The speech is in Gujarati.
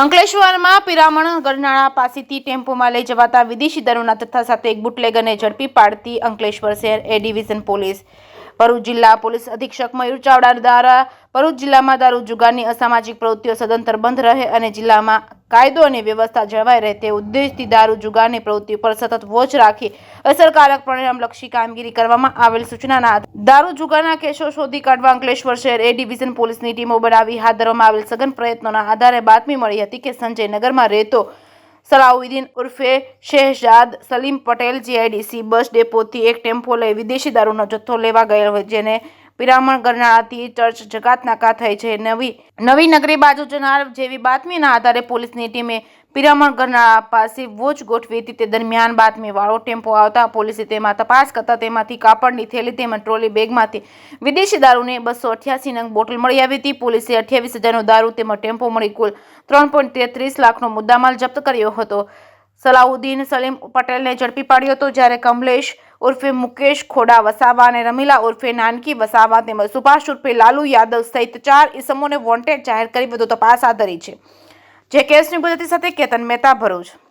અંકલેશ્વરમાં પિરામણ ગરનાળા પાસેથી ટેમ્પોમાં લઈ જવાતા વિદેશી દારૂના જથ્થા સાથે એક બુટલેગરને ઝડપી પાડતી અંકલેશ્વર શહેર એ ડિવિઝન પોલીસ. ભરૂચ જિલ્લા પોલીસ અધિક્ષક મયુર ચાવડા દ્વારા ભરૂચ જિલ્લામાં દારૂ જુગારની અસામાજિક પ્રવૃત્તિઓ સદંતર બંધ રહે અને જિલ્લામાં કાયદો અને વ્યવસ્થા જળવાઈ રહે તે ઉદ્દેશથી દારૂ જુગારની પ્રવૃત્તિ પર સતત વોચ રાખી અસરકારક પરિણામલક્ષી કામગીરી કરવામાં આવેલ સૂચનાના આધારે દારૂ જુગારના કેસો શોધી કાઢવા અંકલેશ્વર શહેર એ ડિવિઝન પોલીસની ટીમો બનાવી હાથ ધરવામાં આવેલ સઘન પ્રયત્નોના આધારે બાતમી મળી હતી કે સંજયનગરમાં રહેતો સલાઉદ્દીન ઉર્ફે શહેજાદ સલીમ પટેલ જીઆઈડીસી બસ ડેપોથી એક ટેમ્પો લઈ વિદેશી દારૂનો જથ્થો લેવા ગયેલ હોય, જેને પિરામણ ગરનાળાથી ચર્ચ જકાત નાકા થઈ છે નવી નગરી બાજુ જનાર જેવી બાતમીના આધારે પોલીસની ટીમે પિરામણ ગરનાળા પાસે વોચ ગોઠવી હતી. તે દરમિયાન બાતમીવાળો ટેમ્પો આવતા પોલીસે તેમાં તપાસ કરતા તેમાંથી કાપડની થેલી તેમજ ટ્રોલી બેગમાંથી વિદેશી દારૂની 288 નંગ બોટલ મળી આવી હતી. પોલીસે 28,000નો દારૂ તેમજ ટેમ્પો મળી કુલ 3.33 લાખનો મુદ્દામાલ જપ્ત કર્યો હતો. સલાઉદ્દીન સલીમ પટેલને ઝડપી પાડ્યો હતો, જ્યારે કમલેશ ઉર્ફે મુકેશ ખોડા વસાવા અને રમીલા ઉર્ફે નાનકી વસાવા તેમજ સુભાષ ઉર્ફે લાલુ યાદવ સહિત 4 ઇસમોને વોન્ટેડ જાહેર કરી વધુ તપાસ હાથ ધરી છે. જે કેસની ગુજરાતી સાથે કેતન મહેતા, ભરૂચ.